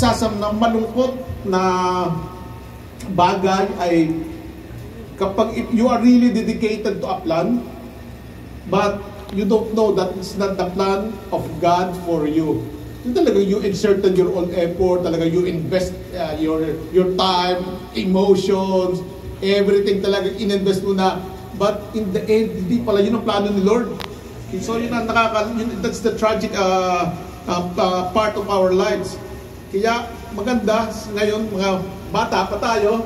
isa sa malungkot na bagay ay kapag if you are really dedicated to a plan, but you don't know that it's not the plan of God for you. Yung talaga you exerted your own effort, talaga you invest your time, emotions, everything talaga ininvest mo na. But in the end, hindi pala yun ang plano ni Lord. So yun ang that's the tragic part of our lives. Kaya maganda ngayon, mga bata pa tayo.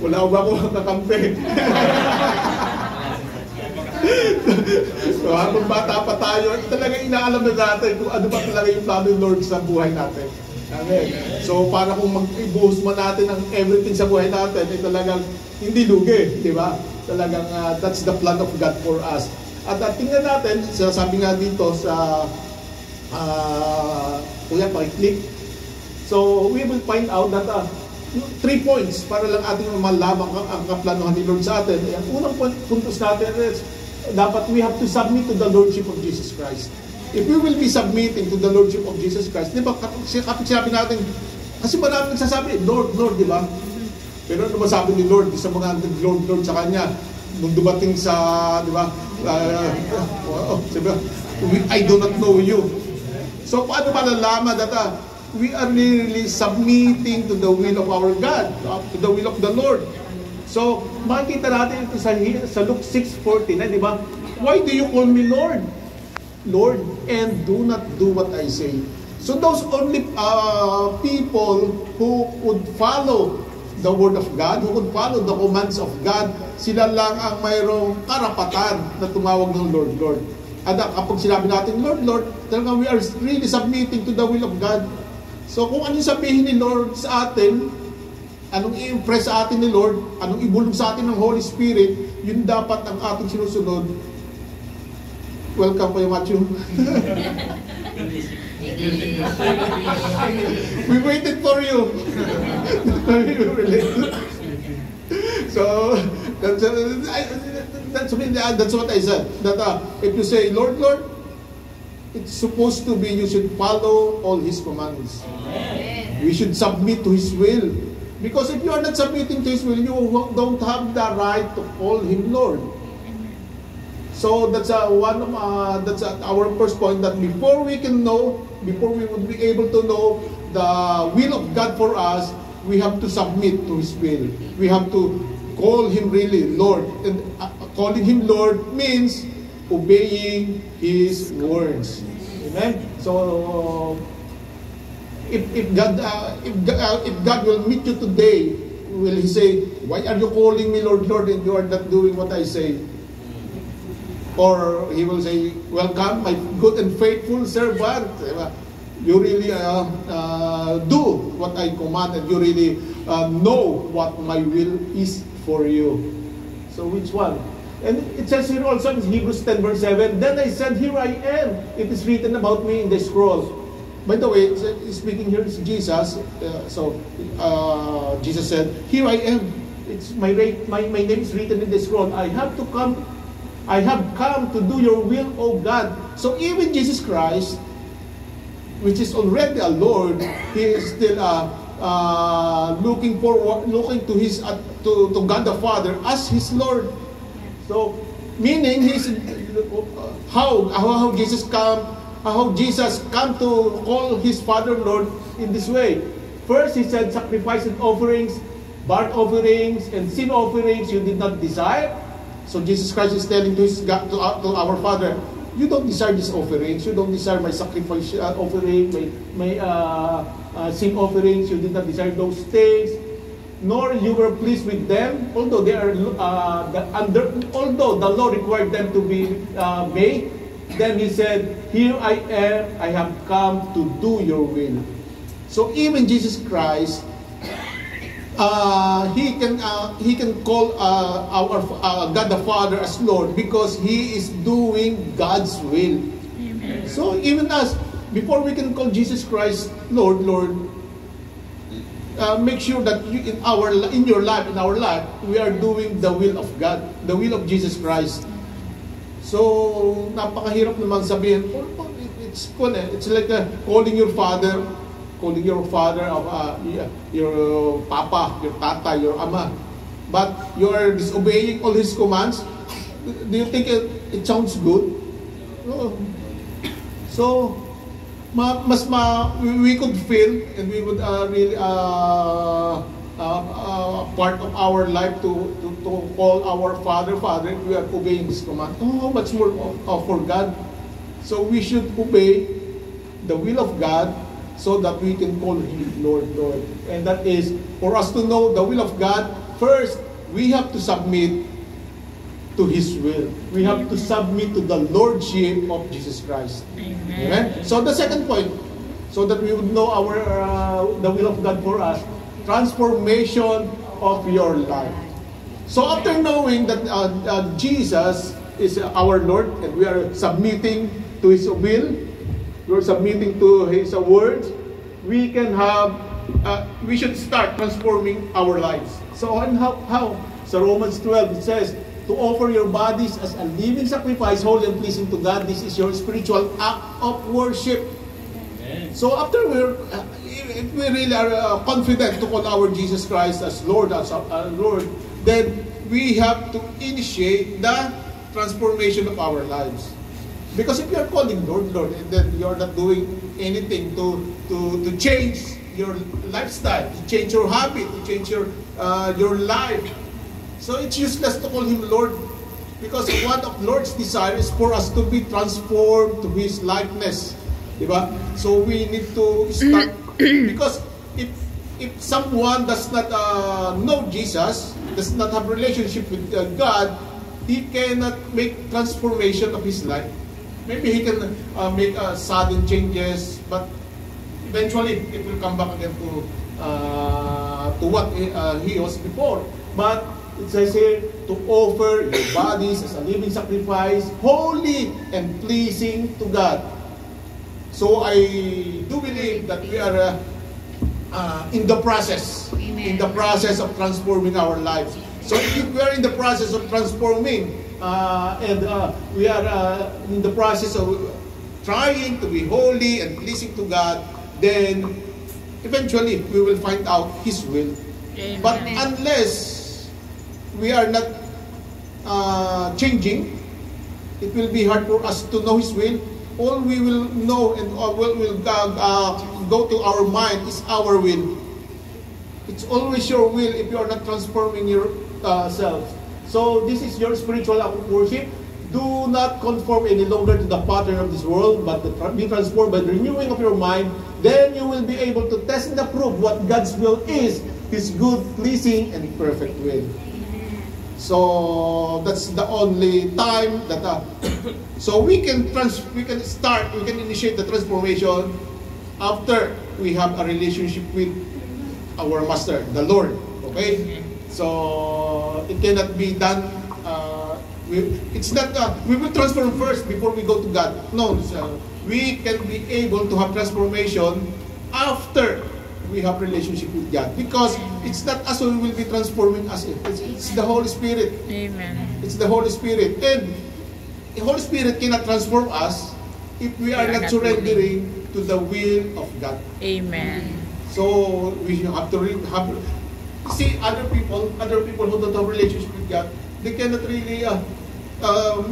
Wala ba ako kakampi? So habang bata pa tayo, talaga inaalam na natin kung ano ba talaga yung plano ng Lord sa buhay natin. Amen. So para kung mag-ibuhos man natin ang everything sa buhay natin, ay talagang hindi lugi, di ba? Talagang that's the plan of God for us. At tingnan natin, sabi nga dito sa kuya, pakiclick. So we will find out that 3 points para lang ating malaman ang kaplanohan ni Lord sa atin. Ang unang puntos natin is dapat we have to submit to the Lordship of Jesus Christ. If we will be submitting to the Lordship of Jesus Christ, di ba, kapag sinabi natin, kasi marami nagsasabi, Lord, Lord, di ba? Pero ano ba sabi ni Lord sa mga Lord, Lord sa Kanya? Nung dumating sa, di ba, I do not know you. So, paano malalaman that we are really submitting to the will of our God, to the will of the Lord? So, makikita natin ito sa Luke 6:49, di ba? Why do you call me Lord? Lord, and do not do what I say. So those only people who would follow the word of God, who would follow the commands of God, sila lang ang mayroong karapatan na tumawag ng Lord, Lord. At kapag sinabi natin, Lord, Lord, talagang we are really submitting to the will of God. So kung anong sabihin ni Lord sa atin, anong i-impress sa atin ni Lord, anong ibulong sa atin ng Holy Spirit, yun dapat ang ating sinusunod. Welcome po yung Matthew. We waited for you. So that's what I said. That if you say, Lord, Lord, it's supposed to be you should follow all His commands. We should submit to His will. Because if you are not submitting to His will, you don't have the right to call Him Lord. So that's that's our first point, that before we would be able to know the will of God for us, we have to submit to His will. We have to call Him really Lord. And calling Him Lord means obeying His words. Amen? So if God will meet you today, will He say, why are you calling me Lord, Lord, and you are not doing what I say? Or He will say, welcome, my good and faithful servant. You really do what I command, and you really know what my will is for you. So which one? And it says here also in Hebrews 10 verse 7, then I said, here I am. It is written about me in the scroll. By the way, speaking here is Jesus. Jesus said, here I am. It's my name is written in the scroll. I have come to do your will, O God. So even Jesus Christ, which is already a Lord, He is still looking to His to God the Father as His Lord. So meaning how Jesus come to call His Father Lord in this way. First, He said, sacrifice and offerings, burnt offerings, and sin offerings you did not desire. So Jesus Christ is telling to to our Father, you don't desire these offerings, you don't desire my sacrifice offering, my sin offerings, you did not desire those things, nor you were pleased with them, although they are although the law required them to be made. Then He said, here I am, I have come to do your will. So even Jesus Christ, He can call our God the Father as Lord because He is doing God's will. Amen. So even us, before we can call Jesus Christ Lord, Lord, make sure that in our life, we are doing the will of God, the will of Jesus Christ. So napakahirap naman sabihin, it's like calling your father. calling your father, your papa, your tata, your ama, but you are disobeying all his commands, do you think it sounds good? No. So, we could feel, and we would really part of our life to call our Father, if we are obeying His command. Oh, much more for God. So we should obey the will of God so that we can call Him Lord, Lord. And that is, for us to know the will of God, first, we have to submit to His will. We have to submit to the Lordship of Jesus Christ. Amen. So the second point, so that we would know the will of God for us, transformation of your life. So after knowing that Jesus is our Lord and we are submitting to His will, we are submitting to His words, we can have, we should start transforming our lives. So and how? So Romans 12 it says, to offer your bodies as a living sacrifice, holy and pleasing to God. This is your spiritual act of worship. Amen. So after if we really are confident to call our Jesus Christ as Lord, Lord, then we have to initiate the transformation of our lives. Because if you are calling Lord, Lord, and then you are not doing anything to change your lifestyle, to change your habit, to change your life, so it's useless to call Him Lord, because one of Lord's desires is for us to be transformed to His likeness. Diba? So we need to start, because if someone does not know Jesus, does not have relationship with God, he cannot make transformation of his life. Maybe he can make sudden changes, but eventually it will come back again to what he was before. But it says here, to offer your bodies as a living sacrifice, holy and pleasing to God. So I do believe that we are in the process, in the process of transforming our lives. So if we are in the process of transforming, and we are in the process of trying to be holy and pleasing to God, then eventually we will find out His will. Amen. But unless we are not changing, it will be hard for us to know His will. All we will know and will go to our mind is our will. It's always your will if you are not transforming yourself. So this is your spiritual act of worship. Do not conform any longer to the pattern of this world, but be transformed by the renewing of your mind. Then you will be able to test and approve what God's will is, His good, pleasing, and perfect will. So that's the only time that so we can initiate the transformation after we have a relationship with our Master, the Lord. Okay, so it cannot be done. It's not we will transform first before we go to God. No, we can be able to have transformation after we have relationship with God, because it's not us who will be transforming us. It's the Holy Spirit. Amen. It's the Holy Spirit, and the Holy Spirit cannot transform us if we are not surrendering to the will of God. Amen. So we have to see other people who don't have relationship with God. They cannot really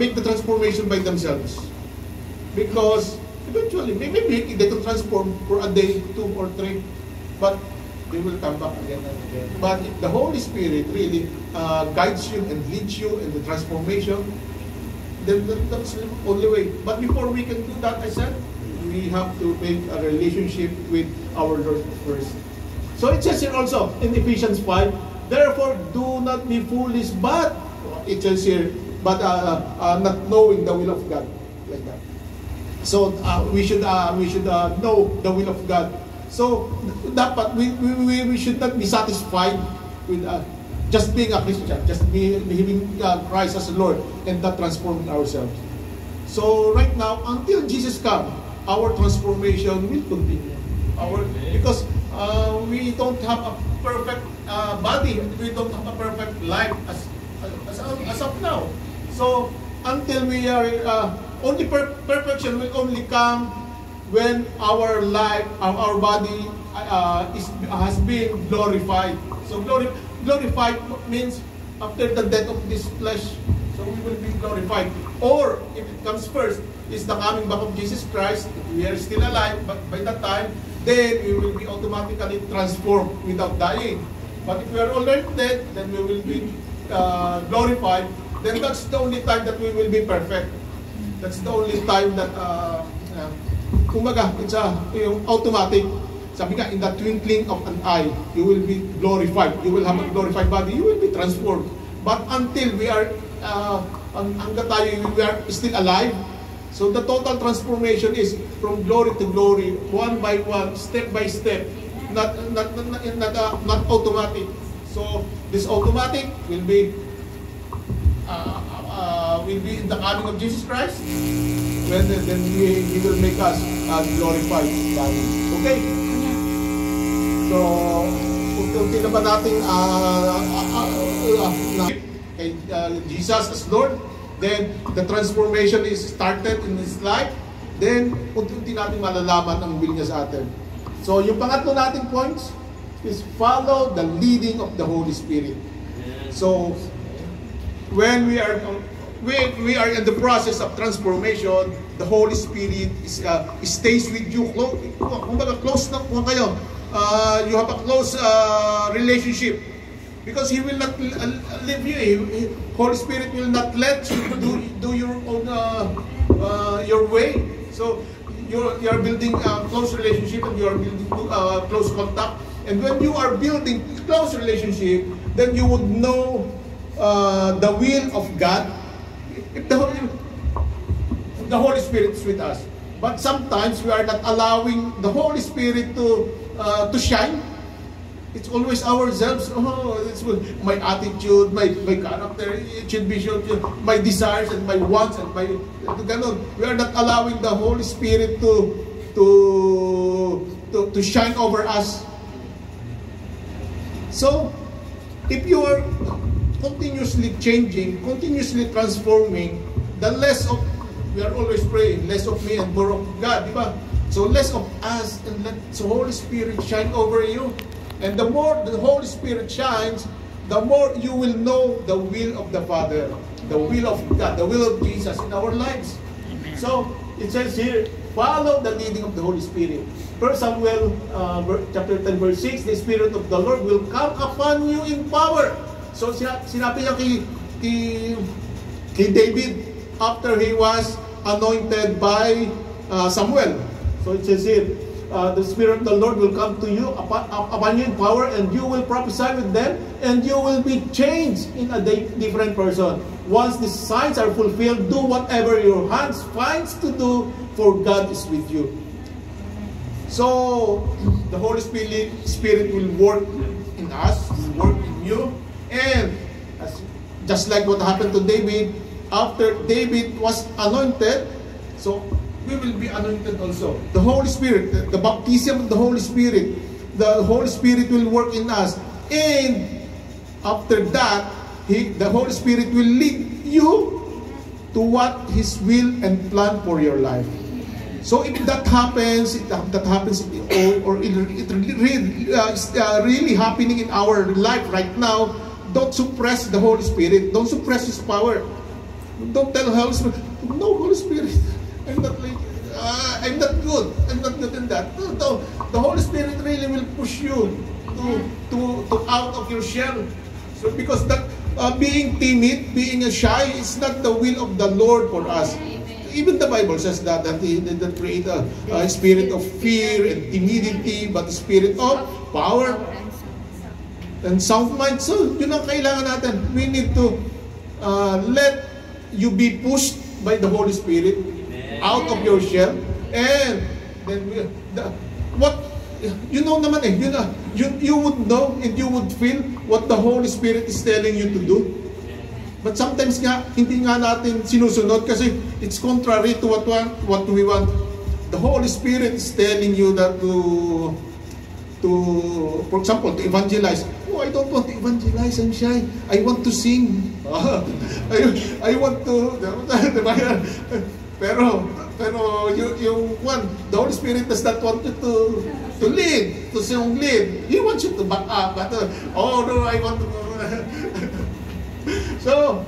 make the transformation by themselves, because eventually maybe they can transform for a day, 2 or 3. But they will come back again and again. But if the Holy Spirit really guides you and leads you in the transformation, then that's the only way. But before we can do that, I said, we have to make a relationship with our Lord first. So it says here also in Ephesians 5, therefore do not be foolish, but it says here, but not knowing the will of God, like that. So we should know the will of God. So dapat we should not be satisfied with just being a Christian, just believing Christ as Lord and not transforming ourselves. So right now, until Jesus comes, our transformation will continue. Because we don't have a perfect body, we don't have a perfect life as of now. So until we are only perfection will only come when our life, our body has been glorified. So glorified means after the death of this flesh, so we will be glorified. Or if it comes first, is the coming back of Jesus Christ. If we are still alive, but by that time, then we will be automatically transformed without dying. But if we are already dead, then we will be glorified. Then that's the only time that we will be perfect. That's the only time that, kumaga, it's yung automatic. Sabi nga, in the twinkling of an eye, you will be glorified. You will have a glorified body. You will be transformed. But until we are, hanggang tayo, we are still alive. So the total transformation is from glory to glory, one by one, step by step, not automatic. So this automatic will be in the coming of Jesus Christ, when then He will make us glorified body. Okay. So unti na ba natin Jesus as Lord? Then the transformation is started in His life. Then unti-unti natin malalaman ang will niya sa atin. So yung pangatlo nating points is follow the leading of the Holy Spirit. So when we are in the process of transformation, the Holy Spirit stays with you. Close na po kayo. You have a close relationship. Because He will not leave you. Holy Spirit will not let you do your own your way. So you are building a close relationship, and you are building close contact. And when you are building close relationship, then you would know the will of God. If the Holy Spirit is with us. But sometimes we are not allowing the Holy Spirit to shine. It's always ourselves. Oh, it's my attitude, my character. It should be shown. My desires and my wants and my ganon. We are not allowing the Holy Spirit to shine over us. So, if you are continuously changing, continuously transforming, the less of, we are always praying, less of me and more of God, diba? So less of us and let the Holy Spirit shine over you. And the more the Holy Spirit shines, the more you will know the will of the Father, the will of God, the will of Jesus in our lives. Amen. So, it says here, follow the leading of the Holy Spirit. 1 Samuel chapter 10 verse 6, the Spirit of the Lord will come upon you in power. So, sinabi niya kay David after he was anointed by Samuel. So, it says here, the Spirit of the Lord will come to you upon you in power, and you will prophesy with them, and you will be changed in a different person. Once the signs are fulfilled, do whatever your hands finds to do, for God is with you. So the Holy Spirit will work in us, will work in you, and just like what happened to David, after David was anointed, so we will be anointed also. The Holy Spirit, the baptism of the Holy Spirit will work in us. And after that, the Holy Spirit will lead you to what His will and plan for your life. So if that happens, or it really happening in our life right now, don't suppress the Holy Spirit. Don't suppress His power. Don't tell Holy Spirit, no, Holy Spirit, I'm not like, I'm not good. I'm not good in that. No, the Holy Spirit really will push you to out of your shell. So because that being timid, being shy, is not the will of the Lord for us. Even the Bible says that He did not create a spirit of fear and timidity, but a spirit of power and sound mind. So yun ang kailangan natin. We need to let you be pushed by the Holy Spirit out of your shell, and then you know naman you would know and you would feel what the Holy Spirit is telling you to do. But sometimes nga hindi nga natin sinusunod kasi it's contrary to what we want. The Holy Spirit is telling you that to for example, to evangelize. Oh, I don't want to evangelize, I'm shy. I want to sing. I want to Pero yung one, the Holy Spirit does not want you to lead, to sing lead. He wants you to back up. Oh no, I want to. So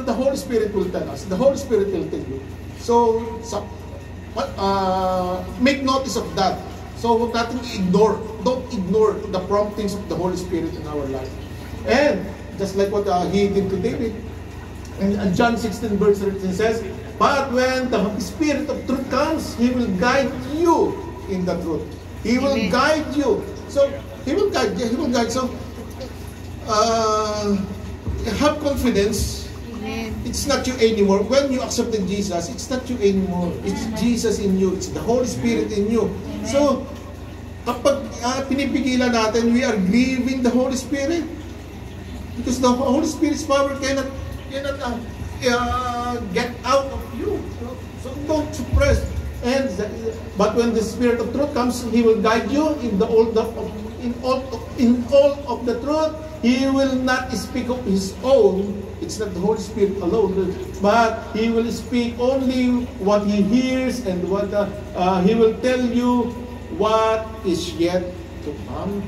the Holy Spirit will tell us. The Holy Spirit will tell you. So make notice of that. So huwag natin ignore. Don't ignore the promptings of the Holy Spirit in our life. And just like what he did to David, in John 16 verse 13 says, but when the Spirit of truth comes, He will guide you in the truth. He will guide you. So, He will guide you. He will guide. So, have confidence. Amen. It's not you anymore. When you accepted Jesus, it's not you anymore. It's Jesus in you. It's the Holy Spirit in you. So, kapag pinipigilan natin, we are grieving the Holy Spirit. Because the Holy Spirit's power cannot get out of you. So don't suppress. But when the Spirit of truth comes, He will guide you in all of the truth. He will not speak of His own. It's not the Holy Spirit alone, but He will speak only what He hears, and what He will tell you what is yet to come.